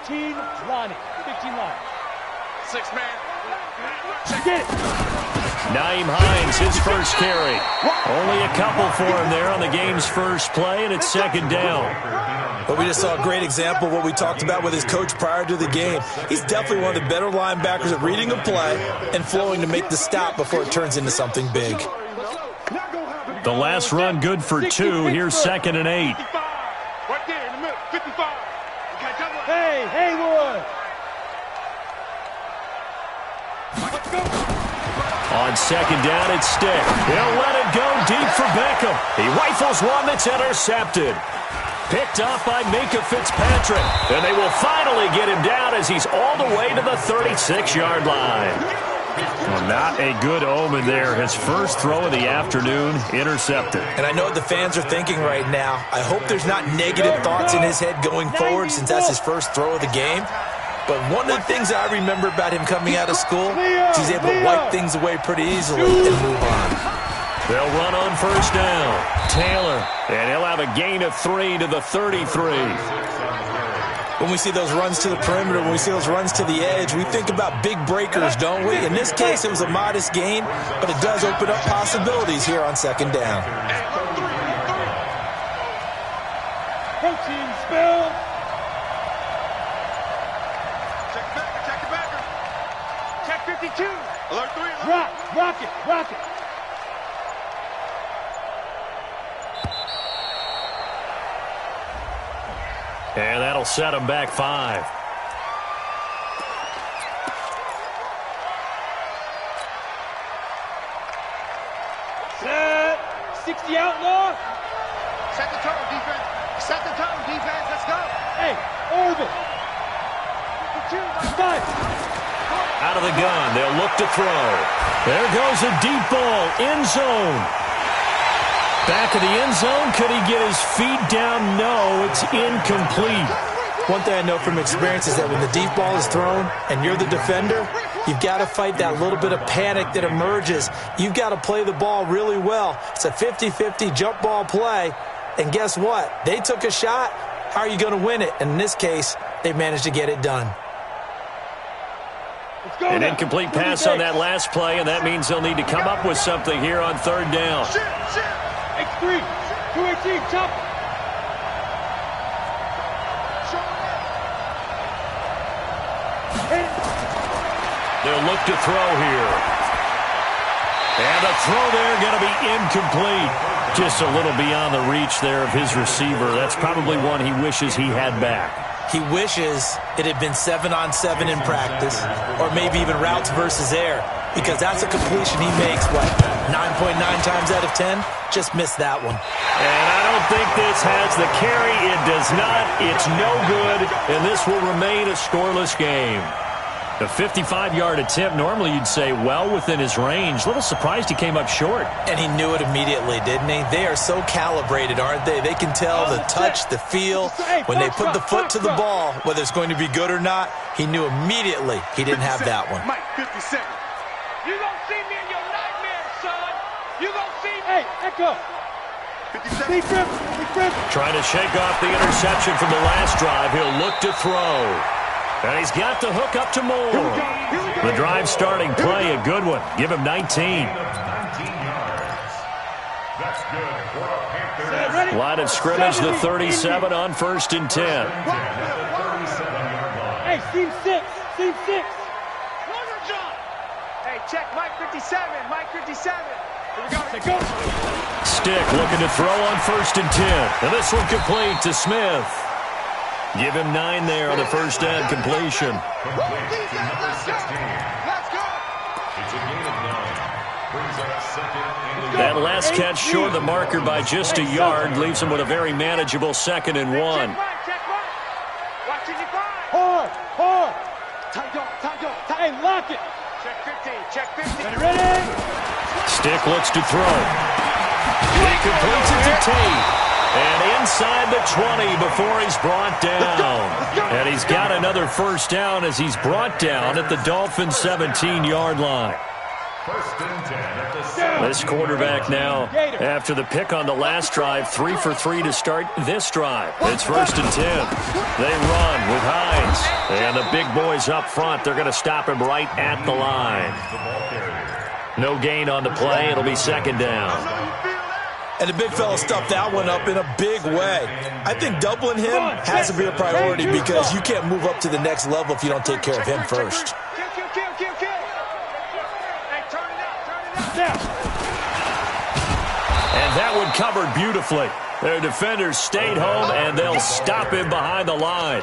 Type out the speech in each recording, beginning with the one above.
15-line. 15-line. 6-man. Get it. Nyheim Hines, his first carry. Only a couple for him there on the game's first play, and it's second down. But we just saw a great example of what we talked about with his coach prior to the game. He's definitely one of the better linebackers at reading a play and flowing to make the stop before it turns into something big. The last run good for 2. Here's 2nd and 8. Right there in the middle. 55. Hey, Haywood. Let's go. On 2nd down, it's Stick. He'll let it go deep for Beckham. He rifles one that's intercepted. Picked off by Minka Fitzpatrick. And they will finally get him down as he's all the way to the 36-yard line. Well, not a good omen there. His first throw of the afternoon, intercepted. And I know what the fans are thinking right now. I hope there's not negative thoughts in his head going forward since that's his first throw of the game. But one of the things I remember about him coming out of school is he's able to wipe things away pretty easily and move on. They'll run on first down. Taylor, and he'll have a gain of 3 to the 33. When we see those runs to the perimeter, when we see those runs to the edge, we think about big breakers, don't we? In this case, it was a modest gain, but it does open up possibilities here on 2nd down. Protein spill. Check the backer. Check 52. Alert 3. Rock it. And that'll set him back 5. Set. 60 outlaw. Set the tone, defense. Set the tone, defense. Let's go. Hey, orbit. 5. Out of the gun, they'll look to throw. There goes a deep ball, end zone. Back of the end zone, could he get his feet down? No, it's incomplete. One thing I know from experience is that when the deep ball is thrown and you're the defender, you've got to fight that little bit of panic that emerges. You've got to play the ball really well. It's a 50-50 jump ball play, and guess what? They took a shot. How are you going to win it? And in this case, they managed to get it done. An incomplete pass on that last play, and that means they'll need to come up with something here on 3rd down. X3, 218, chop. They'll look to throw here. And the throw there going to be incomplete. Just a little beyond the reach there of his receiver. That's probably one he wishes he had back. He wishes it had been 7-on-7 in practice, or maybe even routes versus air, because that's a completion he makes, 9.9 times out of 10? Just missed that one. And I don't think this has the carry. It does not. It's no good, and this will remain a scoreless game. The 55-yard attempt, normally you'd say well within his range. A little surprised he came up short. And he knew it immediately, didn't he? They are so calibrated, aren't they? They can tell the touch, the feel. When they put the foot to the ball, whether it's going to be good or not, he knew immediately he didn't have that one. Mike, 57. You gonna see me in your nightmares, son. You gonna see me. Hey, echo. 57. Big grip. Trying to shake off the interception from the last drive. He'll look to throw. And he's got the hook up to Moore. The drive starting play, a good one. Give him 19. Line of scrimmage, the 37 on 1st and 10. Hey, seam 6. Hey, check Mike 57. Mike 57. Here we go. Stick looking to throw on 1st and 10. And this one complete to Smith. Give him 9 there on the first down completion. Let's go. That last catch short of the marker by just a yard leaves him with a very manageable 2nd and 1. Check one. Watching you five. Hard. Tight. Hey, lock it. Check 50. Ready? Stick looks to throw. He completes it to Tate. And inside the 20 before he's brought down. And he's got another first down as he's brought down at the Dolphins' 17-yard line. First and 10 at the 7. This quarterback now, after the pick on the last drive, 3 for 3 to start this drive. It's first and 10. They run with Hines. And the big boys up front, they're going to stop him right at the line. No gain on the play. It'll be second down. And the big fella stuffed that one up in a big way. I think doubling him has to be a priority because you can't move up to the next level if you don't take care of him first. And that one covered beautifully. Their defenders stayed home, and they'll stop him behind the line.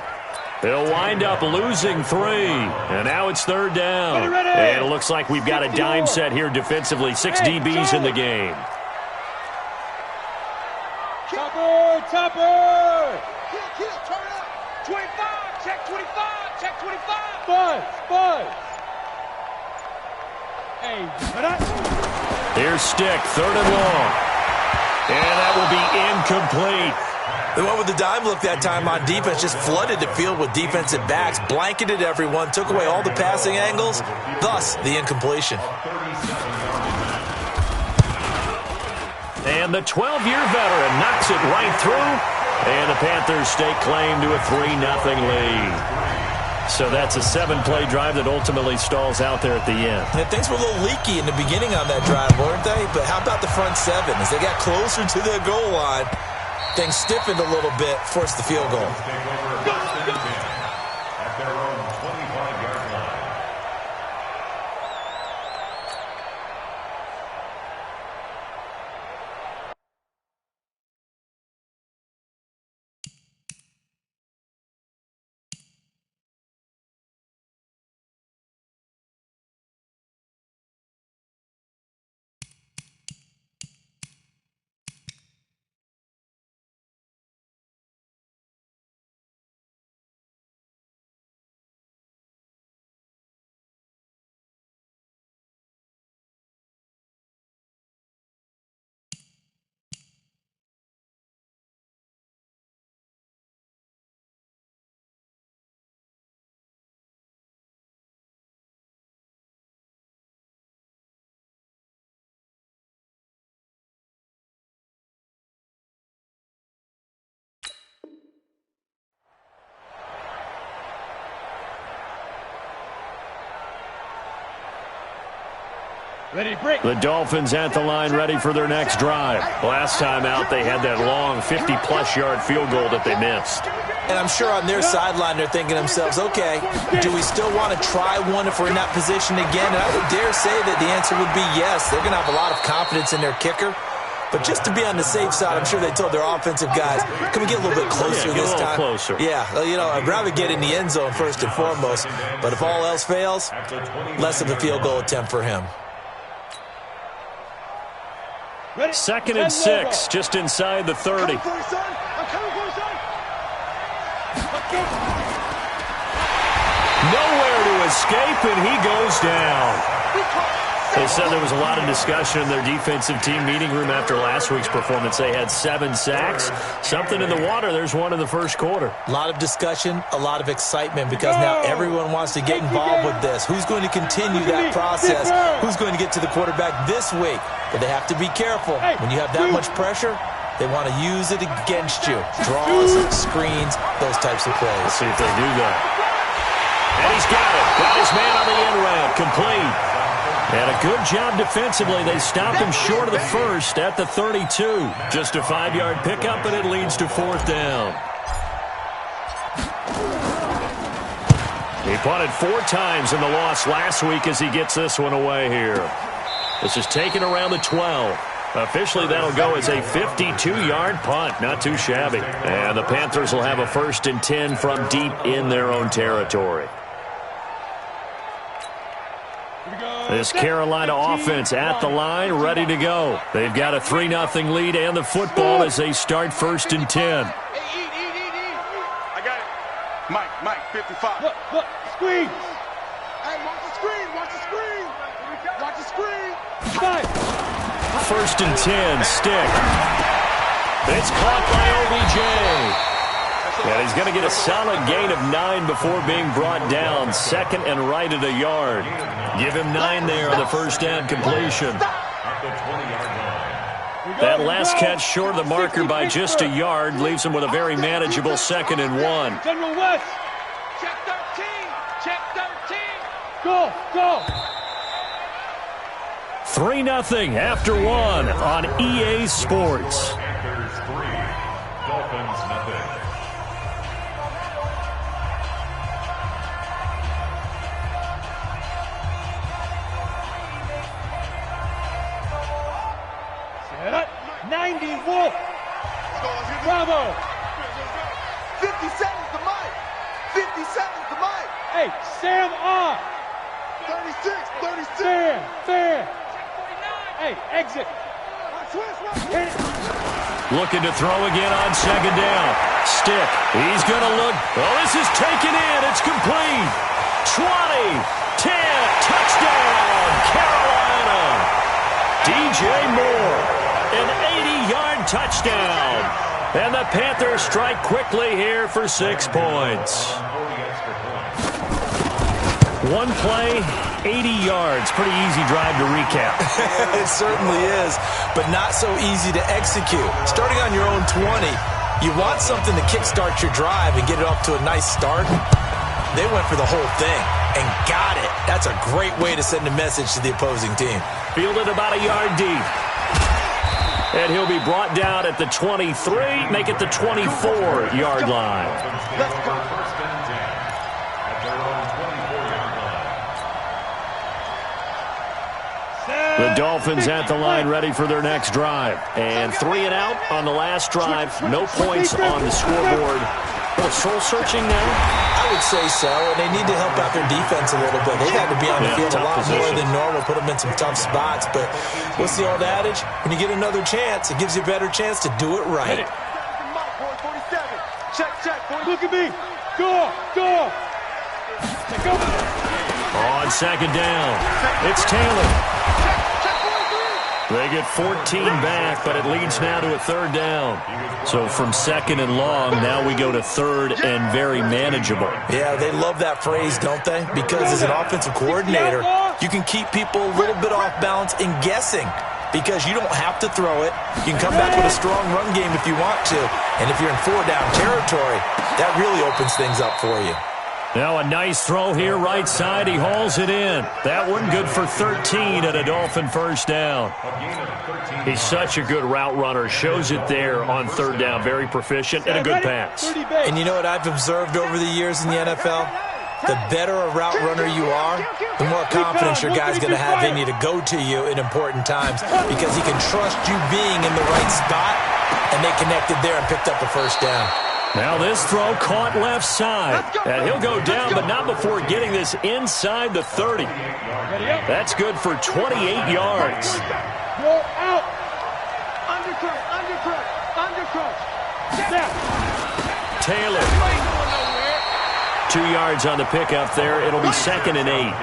They'll wind up losing 3. And now it's third down. And it looks like we've got a dime set here defensively. 6 DBs in the game. Topper! Turn up! 25! Check 25! Check 25! Buzz! Hey, Here's Stick, third and long. And that will be incomplete. They went with the dime look that time on defense, just flooded the field with defensive backs, blanketed everyone, took away all the passing angles, thus the incompletion. And the 12-year veteran knocks it right through. And the Panthers stake claim to a 3-0 lead. So that's a 7-play drive that ultimately stalls out there at the end. And things were a little leaky in the beginning on that drive, weren't they? But how about the front 7? As they got closer to the goal line, things stiffened a little bit, forced the field goal. At their own 25-yard line. The Dolphins at the line ready for their next drive. Last time out, they had that long 50-plus yard field goal that they missed. And I'm sure on their sideline they're thinking to themselves, okay, do we still want to try one if we're in that position again? And I would dare say that the answer would be yes. They're going to have a lot of confidence in their kicker. But just to be on the safe side, I'm sure they told their offensive guys, can we get a little bit closer this time? Closer. Yeah, you know, I'd rather get in the end zone first and foremost. But if all else fails, less of a field goal attempt for him. Second and 6, just inside the 30. I'm coming for you, son. Nowhere to escape, and he goes down. They said there was a lot of discussion in their defensive team meeting room after last week's performance. They had 7 sacks. Something in the water. There's one in the first quarter. A lot of discussion, a lot of excitement because now everyone wants to get involved with this. Who's going to continue that process? Who's going to get to the quarterback this week? But they have to be careful. When you have that much pressure, they want to use it against you. Draws, screens, those types of plays. Let's see if they do that. And he's got it. Got his man on the end route. Complete. And a good job defensively. They stopped him short of the first at the 32. Just a 5-yard pickup, and it leads to fourth down. He punted 4 times in the loss last week as he gets this one away here. This is taken around the 12. Officially, that'll go as a 52-yard punt. Not too shabby. And the Panthers will have a 1st and 10 from deep in their own territory. This Carolina offense at the line, ready to go. They've got a 3-0 lead and the football as they start 1st and 10. I got it. Mike, 55. Look, screen. Hey, watch the screen. Watch the screen. 1st and 10, Stick. It's caught by OBJ. And he's going to get a solid gain of 9 before being brought down. Second and right at a yard. Give him 9 there on the first down completion. That last catch short of the marker by just a yard leaves him with a very manageable 2nd and 1. General West. Check 13. Check 13. Go, go. 3-0 after 1 on EA Sports. Panthers 3, Dolphins nothing. Set up. 90 Wolf. Bravo. 50 seconds to Mike. 50 seconds to Mike. Hey, Sam on. 36, 36. Fair. Hey, exit. Hit it. Looking to throw again on 2nd down. Stick. He's going to look. Oh, this is taken in. It's complete. 20, 10, touchdown, Carolina. DJ Moore, an 80-yard touchdown. And the Panthers strike quickly here for 6 points. 1 play, 80 yards. Pretty easy drive to recap. It certainly is, but not so easy to execute. Starting on your own 20, you want something to kickstart your drive and get it off to a nice start. They went for the whole thing and got it. That's a great way to send a message to the opposing team. Fielded about a yard deep. And he'll be brought down at the 23, make it the 24-yard line. Let's go. First and 10 at their own 24-yard line. The Dolphins at the line ready for their next drive. And 3 and out on the last drive. No points on the scoreboard. A little soul-searching now? I would say so, and they need to help out their defense a little bit. They've had to be on the field a lot more than normal, put them in some tough spots. But what's the old adage? When you get another chance, it gives you a better chance to do it right. Mike, boy, 47. Check, boy. Look at me. Go. Go. On 2nd down, it's Taylor. They get 14 back, but it leads now to a 3rd down. So from 2nd and long, now we go to 3rd and very manageable. Yeah, they love that phrase, don't they? Because as an offensive coordinator, you can keep people a little bit off balance and guessing because you don't have to throw it. You can come back with a strong run game if you want to. And if you're in 4-down territory, that really opens things up for you. Now a nice throw here right side. He hauls it in. That one good for 13 at a Dolphin first down. He's such a good route runner. Shows it there on 3rd down. Very proficient and a good pass. And you know what I've observed over the years in the NFL? The better a route runner you are, the more confidence your guy's going to have in you to go to you in important times because he can trust you being in the right spot, and they connected there and picked up a first down. Now this throw caught left side. And he'll go down, but not before getting this inside the 30. That's good for 28 yards. Go out. Undercrush. Step. Taylor. 2 yards on the pickup there. It'll be 2nd and 8.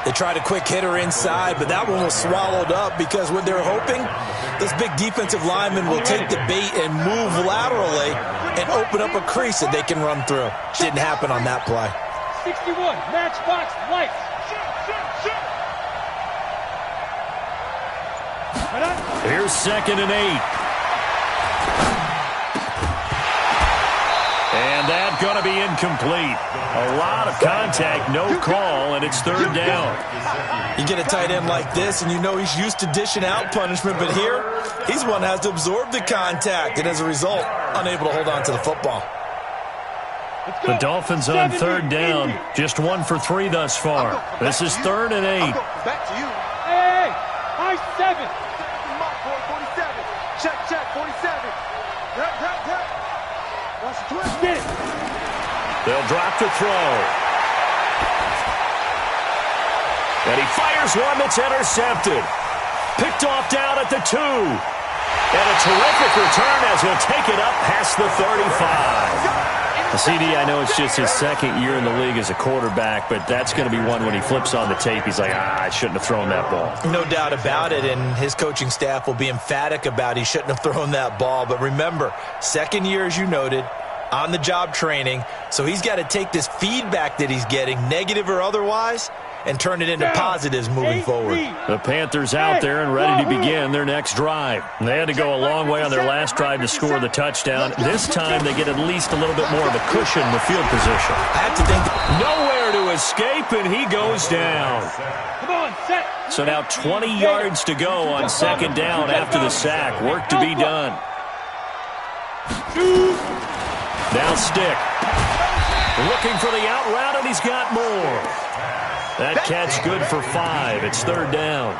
They tried a quick hitter inside, but that one was swallowed up because what they're hoping, this big defensive lineman will take the bait and move laterally and open up a crease that they can run through. Didn't happen on that play. 61, matchbox, lights. Here's 2nd and 8. And that's going to be incomplete. A lot of contact, no call, and it's 3rd down. You get a tight end like this, and you know he's used to dishing out punishment, but here, he's one that has to absorb the contact, and as a result, unable to hold on to the football. The Dolphins on 3rd down, just 1 for 3 thus far. This is 3rd and 8. Back to you. Hey, high 7. Mike, boy, 47. Check, 47. Watch the twist. Get it. They'll drop to throw. And he fires one that's intercepted. Picked off down at the 2. And a terrific return as he'll take it up past the 35. CD, I know it's just his 2nd year in the league as a quarterback, but that's going to be one when he flips on the tape, he's like, I shouldn't have thrown that ball. No doubt about it, and his coaching staff will be emphatic about he shouldn't have thrown that ball. But remember, 2nd year, as you noted, on-the-job training. So he's got to take this feedback that he's getting, negative or otherwise, and turn it into positives moving forward. The Panthers out there and ready to begin their next drive. They had to go a long way on their last drive to score the touchdown. This time they get at least a little bit more of a cushion in the field position. I have to think nowhere to escape, and he goes down. Come on, set. So now 20 yards to go on second down after the sack. Work to be done. Now Stick. Looking for the out route, and he's got more. That catch good for 5. It's third down.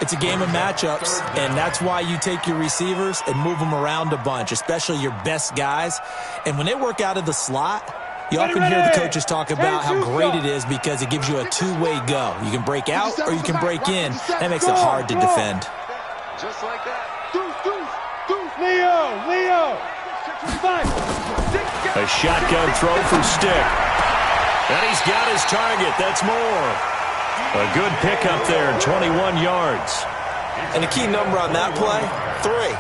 it's a game of matchups, and that's why you take your receivers and move them around a bunch, especially your best guys. And when they work out of the slot, you often hear the coaches talk about how great it is because it gives you a two-way go. You can break out or you can break in. That makes it hard to defend. Just like that. Leo. A shotgun throw for Stick. And he's got his target. That's more. A good pickup there, 21 yards. And the key number on that play, 3.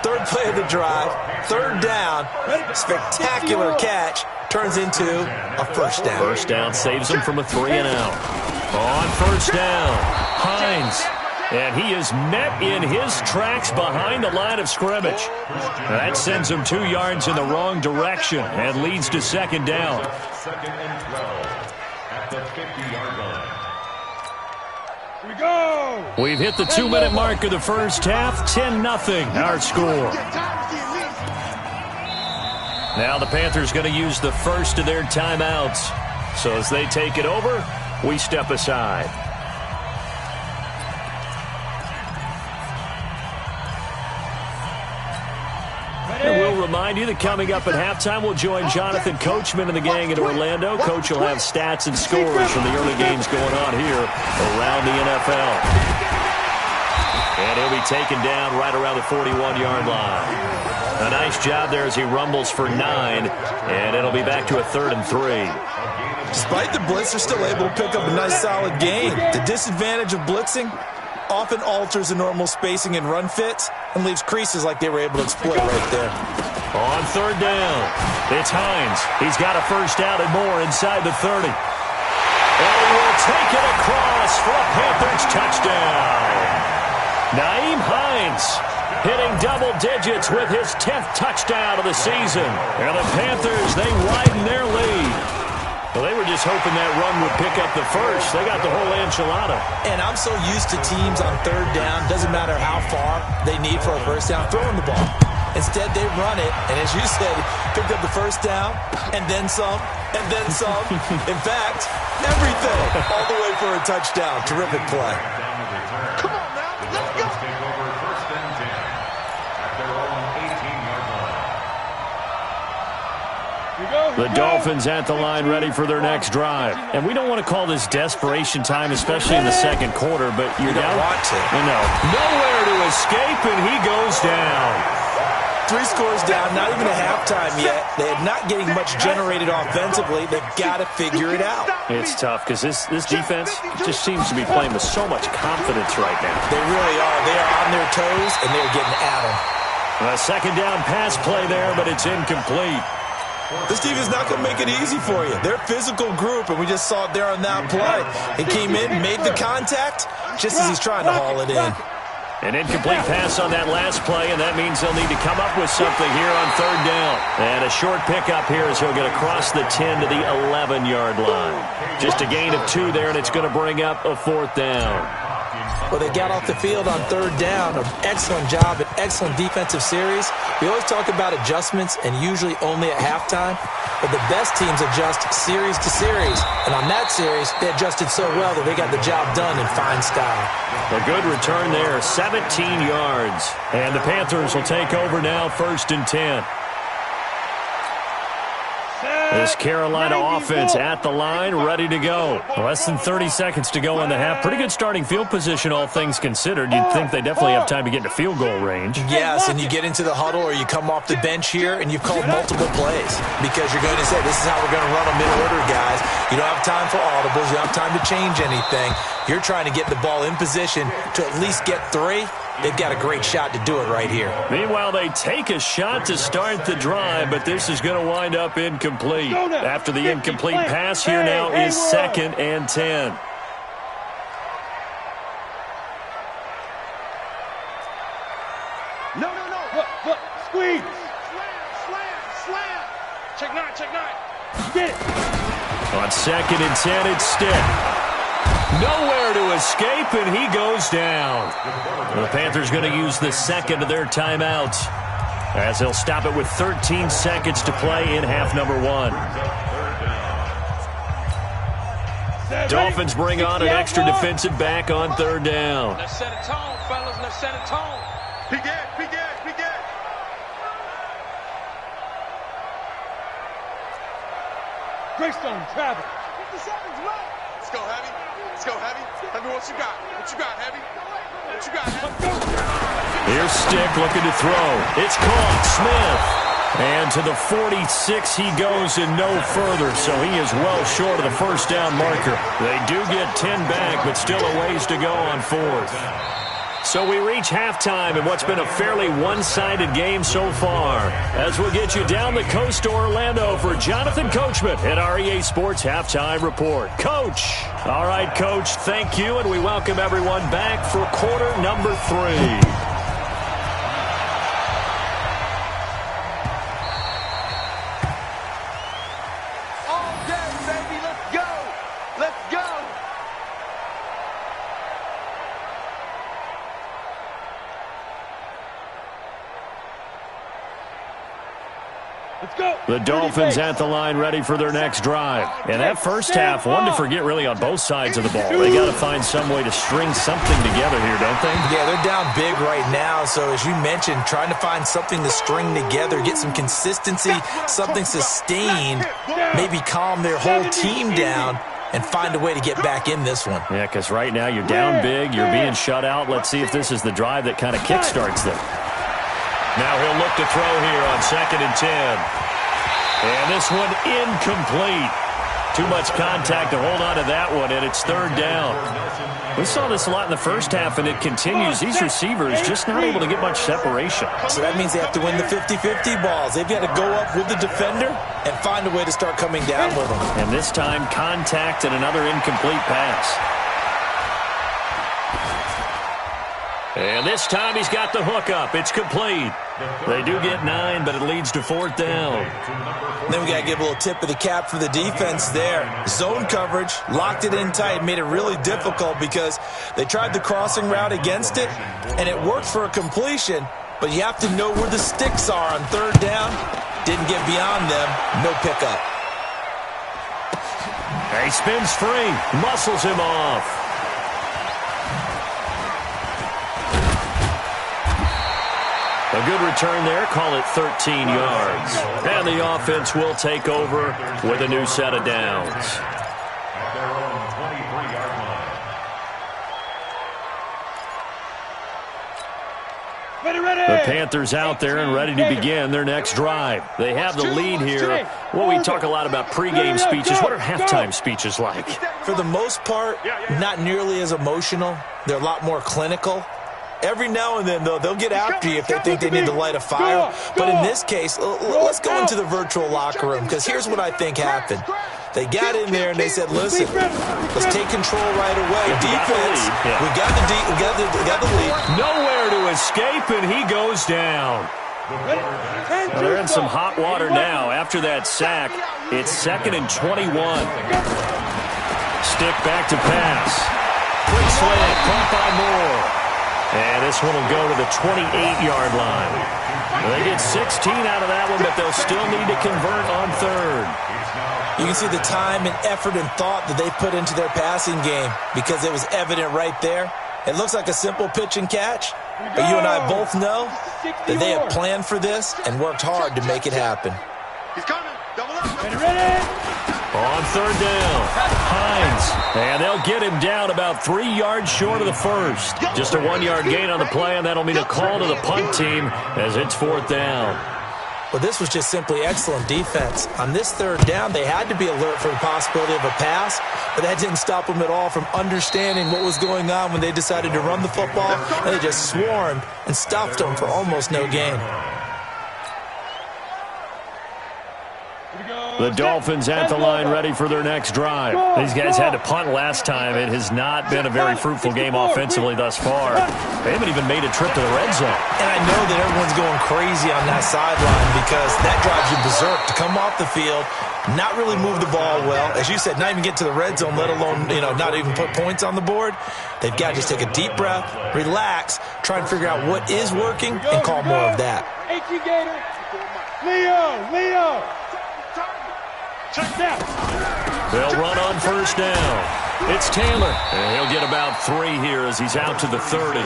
Third play of the drive, third down, spectacular catch, turns into a first down. First down saves him from a 3 and out. On first down, Hines. And he is met in his tracks behind the line of scrimmage. That sends him 2 yards in the wrong direction and leads to second down. Second and 12 at the 50-yard line. Here we go. We've hit the 2-minute mark of the first half. 10-0 our score. Now the Panthers going to use the first of their timeouts. So as they take it over, we step aside. And we'll remind you that coming up at halftime, we'll join Jonathan Coachman and the gang in Orlando. Coach will have stats and scores from the early games going on here around the NFL. And he'll be taken down right around the 41-yard line. A nice job there as he rumbles for 9, and it'll be back to a 3rd and 3. Despite the blitz, they're still able to pick up a nice solid gain. The disadvantage of blitzing often alters the normal spacing and run fits and leaves creases like they were able to exploit right there. On third down, it's Hines. He's got a first down and more inside the 30. And he will take it across for a Panthers touchdown. Naeem Hines hitting double digits with his 10th touchdown of the season. And the Panthers, they widen their lead. Well, they were just hoping that run would pick up the first. They got the whole enchilada. And I'm so used to teams on third down, doesn't matter how far they need for a first down, throwing the ball. Instead, they run it, and as you said, picked up the first down, and then some, and then some. In fact, everything, all the way for a touchdown. Terrific play. Come on now, let's go. Take over first and 10 at their own 18-yard line. The Dolphins at the line ready for their next drive. And we don't want to call this desperation time, especially in the second quarter, but you don't want to. No. Nowhere to escape, and he goes down. 3 scores down, not even a halftime yet. They're not getting much generated offensively. They've got to figure it out. It's tough because this defense just seems to be playing with so much confidence right now. They really are. They are on their toes, and they're getting at them. A second down pass play there, but it's incomplete. This team is not going to make it easy for you. They're a physical group, and we just saw it there on that play. He came in, made the contact, just as he's trying to haul it in. An incomplete pass on that last play, and that means they'll need to come up with something here on third down. And a short pickup here as he'll get across the 10 to the 11-yard line. Just a gain of 2 there, and it's going to bring up a 4th down. Well, they got off the field on third down. An excellent job, an excellent defensive series. We always talk about adjustments, and usually only at halftime. But the best teams adjust series to series. And on that series, they adjusted so well that they got the job done in fine style. A good return there, 17 yards. And the Panthers will take over now, 1st and 10. This Carolina offense at the line, ready to go. Less than 30 seconds to go in the half. Pretty good starting field position, all things considered. You'd think they definitely have time to get into field goal range. Yes, and you get into the huddle or you come off the bench here and you've called multiple plays because you're going to say, this is how we're going to run them in order, guys. You don't have time for audibles. You don't have time to change anything. You're trying to get the ball in position to at least get 3 they've got a great shot to do it right here. Meanwhile, they take a shot to start the drive, but this is going to wind up incomplete. After the incomplete pass, here now is 2nd and 10. No. Look. Squeeze. Slam. Check 9. Get it. On 2nd and 10, it's Stick. Nowhere to escape, and he goes down. The Panthers going to use the second of their timeouts, as they'll stop it with 13 seconds to play in half number 1. Dolphins bring on an extra defensive back on 3rd down. Let's set a tone, fellas. Let's set a tone. Peek it. Greystone, travel. 57's right. Let's go, Heavy. Heavy, what you got? Heavy? What you got, Heavy? Here's Stick looking to throw. It's caught. Smith. And to the 46 he goes and no further, so he is well short of the first down marker. They do get 10 back, but still a ways to go on 4th. So we reach halftime in what's been a fairly one-sided game so far. As we'll get you down the coast to Orlando for Jonathan Coachman at our EA Sports Halftime Report. Coach! All right, Coach, thank you, and we welcome everyone back for quarter number 3. The Dolphins at the line ready for their next drive. And that first half, one to forget really on both sides of the ball. They got to find some way to string something together here, don't they? Yeah, they're down big right now. So as you mentioned, trying to find something to string together, get some consistency, something sustained, maybe calm their whole team down and find a way to get back in this one. Yeah, because right now you're down big, you're being shut out. Let's see if this is the drive that kind of kickstarts them. Now he'll look to throw here on 2nd and 10. And this one incomplete. Too much contact to hold on to that one, and it's 3rd down. We saw this a lot in the first half, and it continues. These receivers just not able to get much separation. So that means they have to win the 50-50 balls. They've got to go up with the defender and find a way to start coming down with them. And this time, contact and another incomplete pass. And this time he's got the hook up. It's complete. They do get 9, but it leads to 4th down. Then we got to give a little tip of the cap for the defense there. Zone coverage, locked it in tight, made it really difficult because they tried the crossing route against it, and it worked for a completion, but you have to know where the sticks are on 3rd down. Didn't get beyond them. No pickup. He spins free, muscles him off. A good return there, call it 13 yards. And the offense will take over with a new set of downs. At their own 23-yard line. Ready. The Panthers out there and ready to begin their next drive. They have the lead here. Well, we talk a lot about pregame speeches. What are halftime speeches like? For the most part, not nearly as emotional. They're a lot more clinical. Every now and then, though, they'll get after you if they think they need to light a fire. But in this case, let's go into the virtual locker room, because here's what I think happened. They got in there and they said, listen, let's take control right away. Defense, we got the lead. Nowhere to escape, and he goes down. Well, they're in some hot water now. After that sack, it's 2nd and 21. Stick back to pass. Quick slant, caught by Moore. And this one will go to the 28-yard line. They get 16 out of that one, but they'll still need to convert on 3rd. You can see the time and effort and thought that they put into their passing game because it was evident right there. It looks like a simple pitch and catch, but you and I both know that they have planned for this and worked hard to make it happen. He's coming. Double up. Ready. On 3rd down, Hines, and they'll get him down about 3 yards short of the first. Just a 1-yard gain on the play, and that'll mean a call to the punt team as it's 4th down. Well, this was just simply excellent defense. On this third down, they had to be alert for the possibility of a pass, but that didn't stop them at all from understanding what was going on when they decided to run the football, and they just swarmed and stuffed them for almost no gain. The Dolphins at the line ready for their next drive. These guys had to punt last time. It has not been a very fruitful game offensively thus far. They haven't even made a trip to the red zone. And I know that everyone's going crazy on that sideline because that drives you berserk to come off the field, not really move the ball well. As you said, not even get to the red zone, let alone, not even put points on the board. They've got to just take a deep breath, relax, try and figure out what is working, and call more of that. Leo. They'll run on first down. It's Taylor, and he'll get about 3 here as he's out to the 30.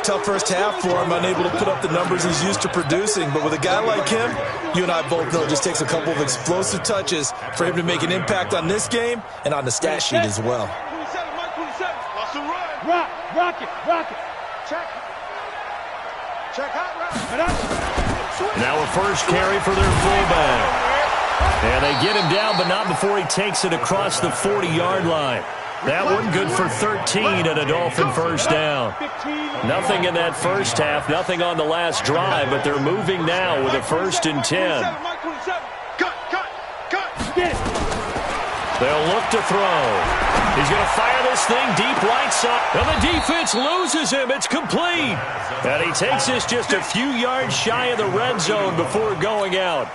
Tough first half for him, unable to put up the numbers he's used to producing. But with a guy like him, you and I both know it just takes a couple of explosive touches for him to make an impact on this game and on the stat sheet as well. Rock it. Check out. Now a first carry for their fullback. And they get him down, but not before he takes it across the 40-yard line. That one good for 13 and a Dolphin first down. Nothing in that first half, nothing on the last drive, but they're moving now with a 1st and 10. They'll look to throw. He's going to fire this thing deep right side. And the defense loses him. It's complete. And he takes this just a few yards shy of the red zone before going out.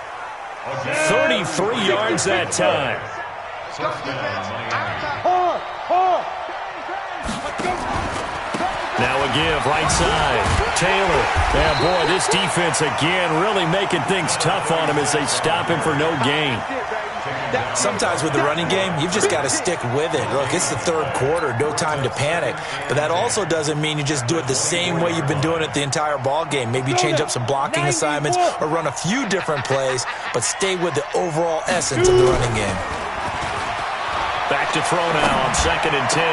33 yards that time. Now a give, right side. Taylor. Yeah, boy, this defense again really making things tough on him as they stop him for no gain. Sometimes with the running game, you've just got to stick with it. Look, it's the third quarter, no time to panic. But that also doesn't mean you just do it the same way you've been doing it the entire ball game. Maybe change up some blocking assignments or run a few different plays, but stay with the overall essence of the running game. Back to throw now on 2nd and 10.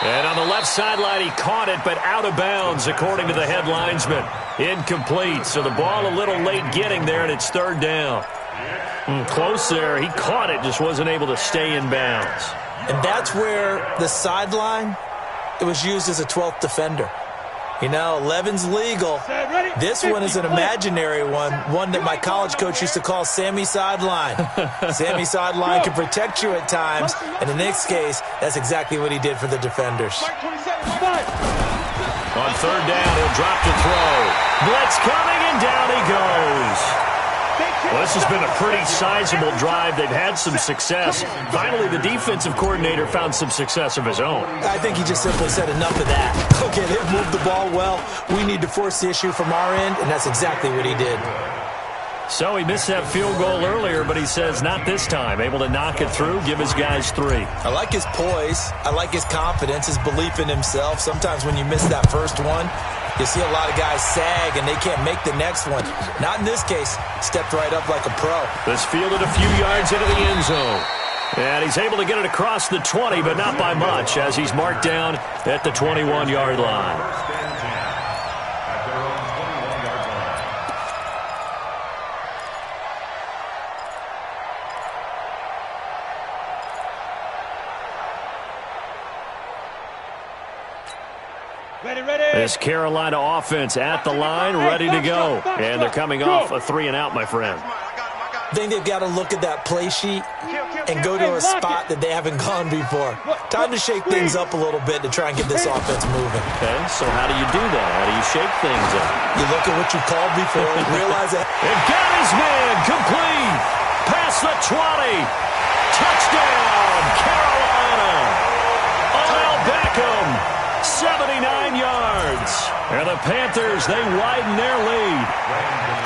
And on the left sideline, he caught it, but out of bounds, according to the head linesman. Incomplete, so the ball a little late getting there, and it's 3rd down. Close there. He caught it, just wasn't able to stay in bounds. And that's where the sideline, it was used as a 12th defender. 11's legal. This one is an imaginary one that my college coach used to call Sammy Sideline. Sammy Sideline can protect you at times, and in this case, that's exactly what he did for the defenders. On 3rd down, he'll drop to throw. Blitz coming, and down he goes. Well, this has been a pretty sizable drive. They've had some success. Finally, the defensive coordinator found some success of his own. I think he just simply said enough of that. Okay, they've moved the ball well. We need to force the issue from our end, and that's exactly what he did. So he missed that field goal earlier, but he says not this time. Able to knock it through, give his guys 3. I like his poise. I like his confidence, his belief in himself. Sometimes when you miss that first one, you see a lot of guys sag and they can't make the next one. Not in this case. Stepped right up like a pro. This fielded a few yards into the end zone. And he's able to get it across the 20, but not by much, as he's marked down at the 21-yard line. This Carolina offense at the line, ready to go. And they're coming off a 3-and-out, my friend. I think they've got to look at that play sheet and go to a spot that they haven't gone before. Time to shake things up a little bit to try and get this offense moving. Okay, so how do you do that? How do you shake things up? You look at what you called before and realize that. And got his man complete. Past the 20. Touchdown, Carolina. Odell Beckham. 79 yards. And the Panthers, they widen their lead.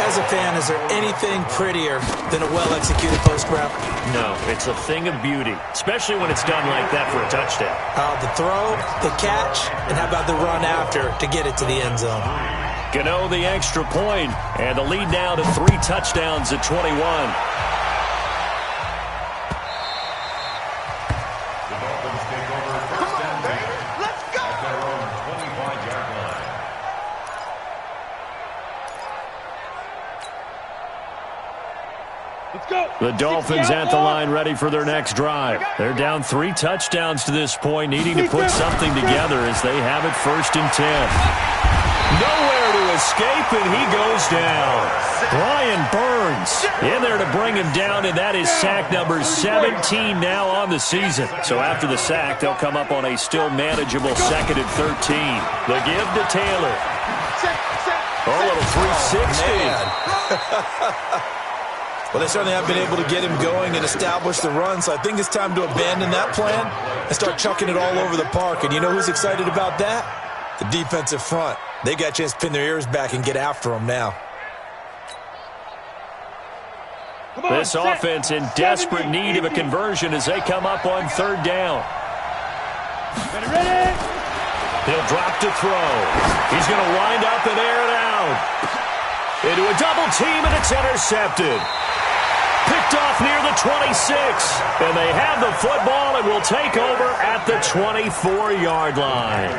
As a fan, is there anything prettier than a well-executed post route? No, it's a thing of beauty, especially when it's done like that for a touchdown. The throw, the catch, and how about the run after to get it to the end zone? Gano the extra point, and the lead now to 3 touchdowns at 21. The Dolphins at the line ready for their next drive. They're down 3 touchdowns to this point, needing to put something together as they have it 1st and 10. Nowhere to escape, and he goes down. Brian Burns in there to bring him down, and that is sack number 17 now on the season. So after the sack, they'll come up on a still manageable 2nd and 13. The give to Taylor. A little 360. Well, they certainly have been able to get him going and establish the run, so I think it's time to abandon that plan and start chucking it all over the park. And you know who's excited about that? The defensive front. They got a chance to pin their ears back and get after him now. This offense in desperate need of a conversion as they come up on 3rd down. He'll drop to throw. He's going to wind up and air it out. Into a double team, and it's intercepted. Picked off near the 26. And they have the football and will take over at the 24-yard line.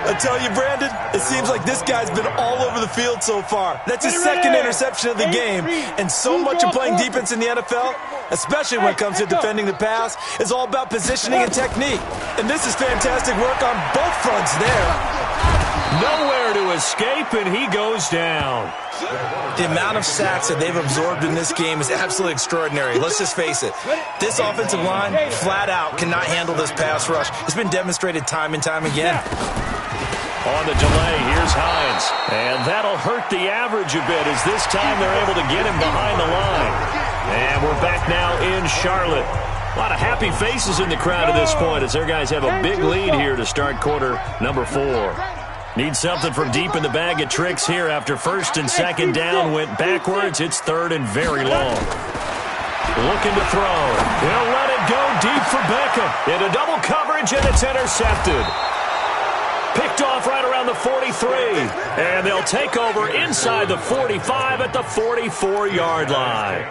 I tell you, Brandon, it seems like this guy's been all over the field so far. That's his 2nd interception of the game. And so much of playing defense in the NFL, especially when it comes to defending the pass, is all about positioning and technique. And this is fantastic work on both fronts there. Nowhere to escape, and he goes down. The amount of sacks that they've absorbed in this game is absolutely extraordinary. Let's just face it. This offensive line, flat out, cannot handle this pass rush. It's been demonstrated time and time again. On the delay, here's Hines. And that'll hurt the average a bit as this time they're able to get him behind the line. And we're back now in Charlotte. A lot of happy faces in the crowd at this point as their guys have a big lead here to start quarter number 4. Need something from deep in the bag of tricks here after 1st and 2nd down went backwards. It's 3rd and very long. Looking to throw. He'll let it go deep for Beckham. Into double coverage, and it's intercepted. Picked off right around the 43. And they'll take over inside the 45 at the 44-yard line.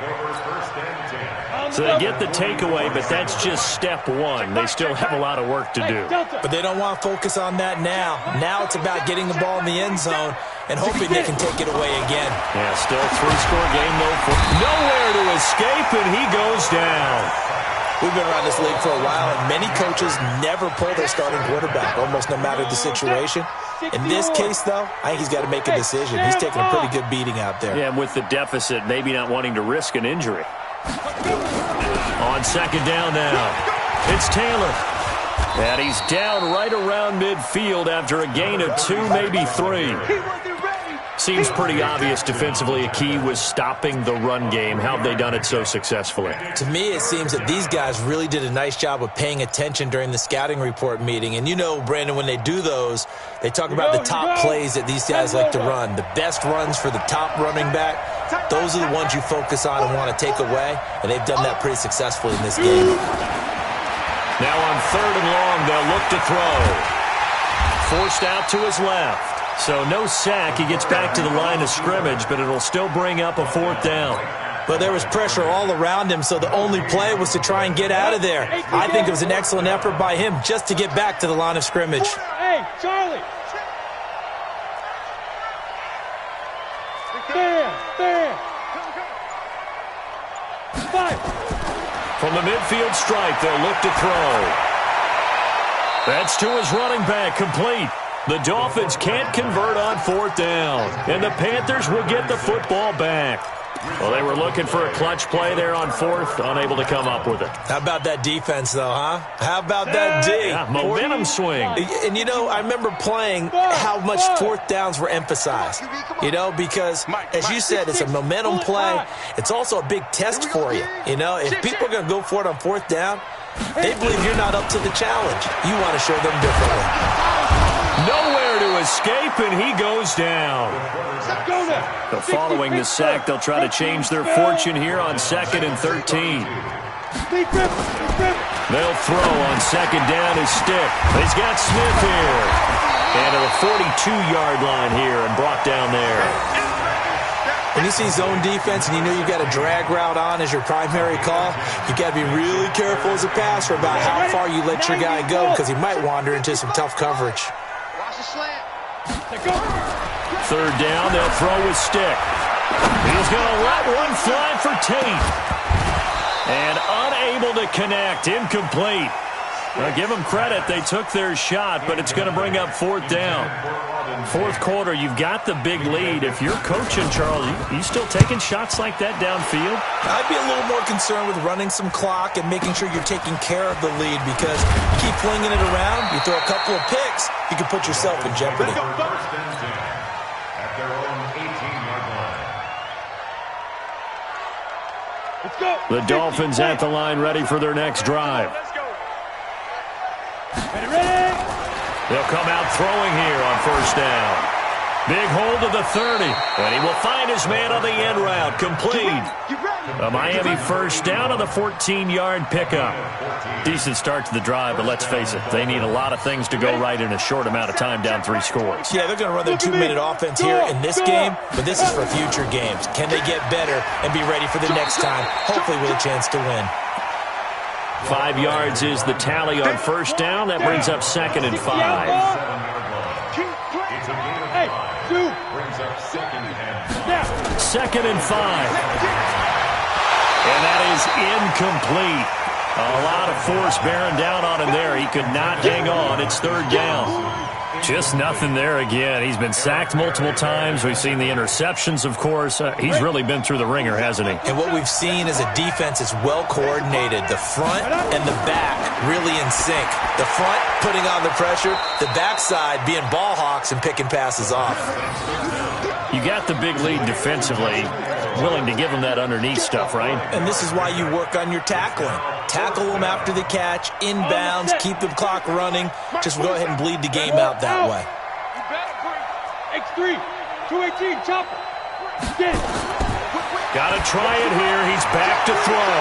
So they get the takeaway, but that's just step 1. They still have a lot of work to do. But they don't want to focus on that now. Now it's about getting the ball in the end zone and hoping they can take it away again. Yeah, still a 3-score game, nowhere to escape, and he goes down. We've been around this league for a while, and many coaches never pull their starting quarterback, almost no matter the situation. In this case, though, I think he's got to make a decision. He's taking a pretty good beating out there. Yeah, and with the deficit, maybe not wanting to risk an injury. On 2nd down now, it's Taylor. And he's down right around midfield after a gain of 2, maybe 3. Seems pretty obvious defensively a key was stopping the run game. How have they done it so successfully? To me, it seems that these guys really did a nice job of paying attention during the scouting report meeting. And you know, Brandon, when they do those, they talk about the top plays that these guys like to run. The best runs for the top running back, those are the ones you focus on and want to take away. And they've done that pretty successfully in this game. Now on 3rd and long, they'll look to throw. Forced out to his left. So no sack. He gets back to the line of scrimmage, but it'll still bring up a 4th down. But there was pressure all around him, so the only play was to try and get out of there. I think it was an excellent effort by him just to get back to the line of scrimmage. Hey, Charlie. There. 5. From the midfield stripe, they'll look to throw. That's to his running back, complete. The Dolphins can't convert on 4th down, and the Panthers will get the football back. Well, they were looking for a clutch play there on 4th, unable to come up with it. How about that defense, though, huh? How about that D? Yeah, momentum swing. And, you know, I remember playing how much 4th downs were emphasized, you know, because, as you said, it's a momentum play. It's also a big test for you, you know. If people are going to go for it on 4th down, they believe you're not up to the challenge. You want to show them differently. Nowhere to escape, and he goes down. So following the sack, they'll try to change their fortune here on 2nd and 13. They'll throw on 2nd down his stick. He's got Smith here. And to the 42-yard line here and brought down there. When you see zone defense and you know you've got a drag route on as your primary call, you've got to be really careful as a passer about how far you let your guy go because he might wander into some tough coverage. 3rd down, they'll throw with stick. He's going to let one fly for Tate. And unable to connect. Incomplete. Now, give them credit. They took their shot, but it's going to bring up fourth down. Fourth quarter, you've got the big lead. If you're coaching, Charles, you still taking shots like that downfield? I'd be a little more concerned with running some clock and making sure you're taking care of the lead, because you keep flinging it around, you throw a couple of picks, you can put yourself in jeopardy. First and 10 at their own 18-yard line. Let's go. The Dolphins at the line, ready for their next drive. Ready. They'll come out throwing here on first down. Big hold of the 30, and he will find his man on the end route. Complete. A Miami first down on the 14-yard pickup. Decent start to the drive, but let's face it, they need a lot of things to go right in a short amount of time, down 3 scores. Yeah, they're going to run their 2-minute offense here in this game, but this is for future games. Can they get better and be ready for the next time, hopefully with a chance to win? 5 yards is the tally on first down. That brings up 2nd and 5. Hey, two. Brings up 2nd and 5. 2nd and 5. And that is incomplete. A lot of force bearing down on him there. He could not hang on. It's 3rd down. Just nothing there again. He's been sacked multiple times. We've seen the interceptions, of course. He's really been through the ringer, hasn't he? And what we've seen is a defense is well coordinated. The front and the back really in sync. The front putting on the pressure, the backside being ball hawks and picking passes off. You got the big lead defensively, willing to give them that underneath stuff, right? And this is why you work on your tackling. Tackle them after the catch, inbounds, keep the clock running. Just go ahead and bleed the game out that way. X3, 218, chopper. Got to try it here. He's back to throw.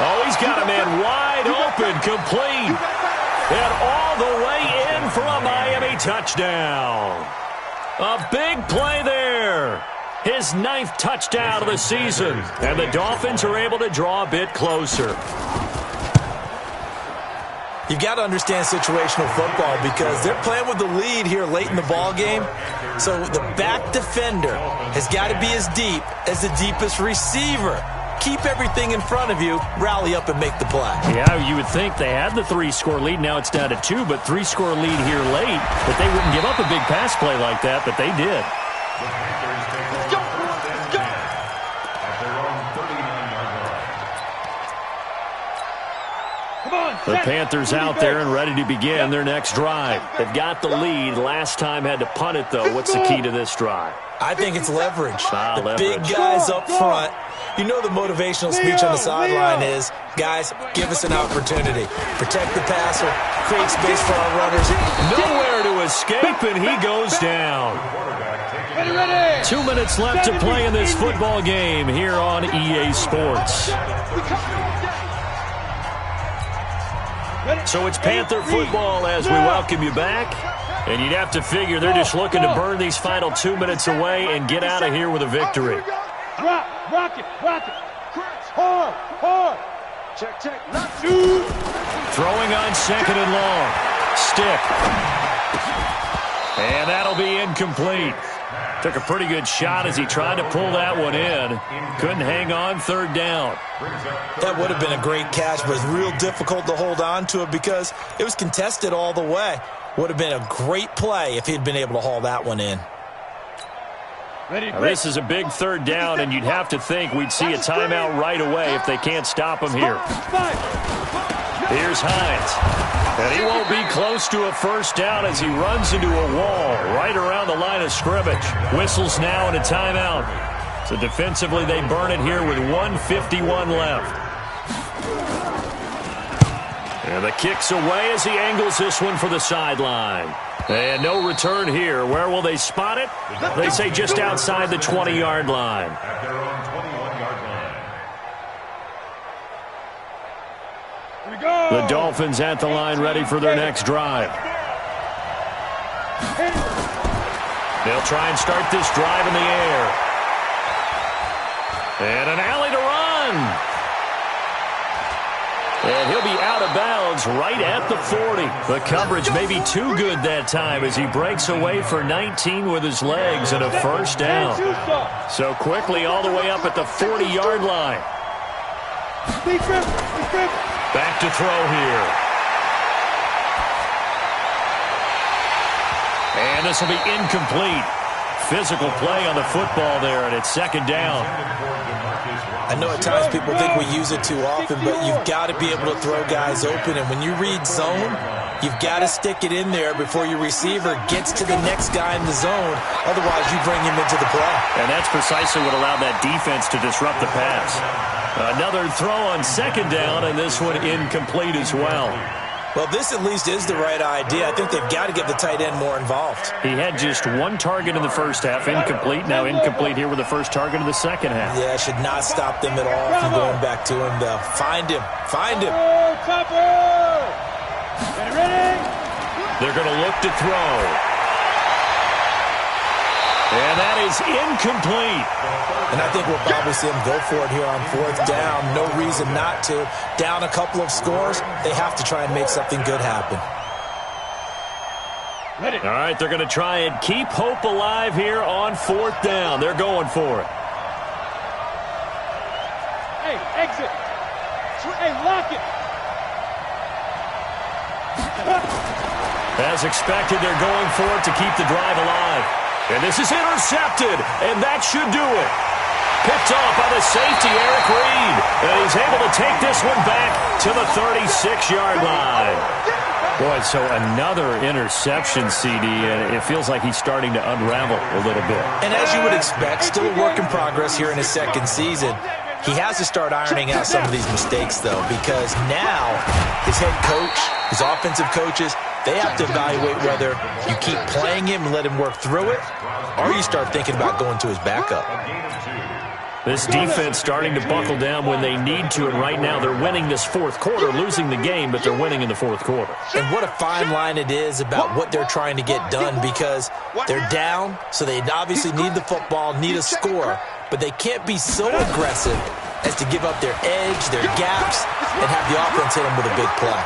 Oh, he's got a man wide open, complete. And all the way in for a Miami touchdown. A big play there. His 9th touchdown of the season. And the Dolphins are able to draw a bit closer. You've got to understand situational football because they're playing with the lead here late in the ball game. So the back defender has got to be as deep as the deepest receiver. Keep everything in front of you, rally up and make the play. Yeah, you would think they had the 3-score lead. Now it's down to 2, but 3-score lead here late. But they wouldn't give up a big pass play like that, but they did. The Panthers take over first and 10 at their own 39-yard line. Come on, The Panthers out there and ready to begin their next drive. They've got the lead. Last time had to punt it, though. What's the key to this drive? I think it's leverage. The leverage. big guys up front. You know the motivational speech on the sideline is, guys, give us an opportunity. Protect the passer, create space for our runners. Nowhere to escape, and he goes down. ready. 2 minutes left to play in this football game here on EA Sports. So it's Panther football as we welcome you back. And you'd have to figure they're just looking to burn these final 2 minutes away and get out of here with a victory. Rock it. Hard. Check. Throwing on 2nd and long. Stick. And that'll be incomplete. Took a pretty good shot as he tried to pull that one in. Couldn't hang on, 3rd down. That would have been a great catch, but it's real difficult to hold on to it because it was contested all the way. Would have been a great play if he'd been able to haul that one in. Now, this is a big 3rd down, and you'd have to think we'd see a timeout right away if they can't stop him here. Here's Hines. And he won't be close to a first down as he runs into a wall right around the line of scrimmage. Whistles now and a timeout. So defensively, they burn it here with 1:51 left. And the kick's away as he angles this one for the sideline. And no return here. Where will they spot it? They say just outside the 20-yard line. At their own 21-yard line. The Dolphins at the line ready for their next drive. They'll try and start this drive in the air. And an alley to run. And he'll be out of bounds downs right at the 40. The coverage may be too good that time as he breaks away for 19 with his legs and a first down. So quickly all the way up at the 40-yard line. Back to throw here. And this will be incomplete. Physical play on the football there, and it's second down. I know at times people think we use it too often, but you've got to be able to throw guys open. And when you read zone, you've got to stick it in there before your receiver gets to the next guy in the zone. Otherwise, you bring him into the play. And that's precisely what allowed that defense to disrupt the pass. Another throw on second down, and this one incomplete as well. Well, this at least is the right idea. I think they've got to get the tight end more involved. He had just one target in the first half, incomplete. Now incomplete here with the first target in the second half. Yeah, should not stop them at all from going back to him, though. Find him. Find him. They're going to look to throw. And that is incomplete. And I think we'll probably see him go for it here on fourth down. No reason not to. Down a couple of scores, they have to try and make something good happen. All right, they're going to try and keep hope alive here on fourth down. They're going for it. Hey, exit. Hey, lock it. As expected, they're going for it to keep the drive alive. And this is intercepted, and that should do it. Picked off by the safety, Eric Reed. And he's able to take this one back to the 36-yard line. Boy, so another interception, CD, and it feels like he's starting to unravel a little bit. And as you would expect, still a work in progress here in his second season. He has to start ironing out some of these mistakes, though, because now his head coach, his offensive coaches, they have to evaluate whether you keep playing him and let him work through it, or you start thinking about going to his backup. This defense starting to buckle down when they need to, and right now they're winning this fourth quarter, losing the game, but they're winning in the fourth quarter. And what a fine line it is about what they're trying to get done, because they're down, so they obviously need the football, need a score, but they can't be so aggressive as to give up their edge, their gaps, and have the offense hit them with a big play.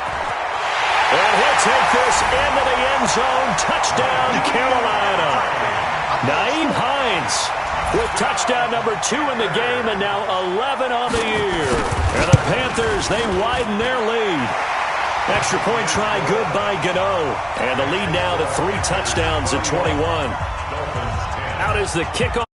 And he'll take this into the end zone. Touchdown, Carolina. Nyheim Hines with touchdown number 2 in the game, and now 11 on the year. And the Panthers, they widen their lead. Extra point try good by Gano. And the lead now to 3 touchdowns at 21. Out is the kickoff.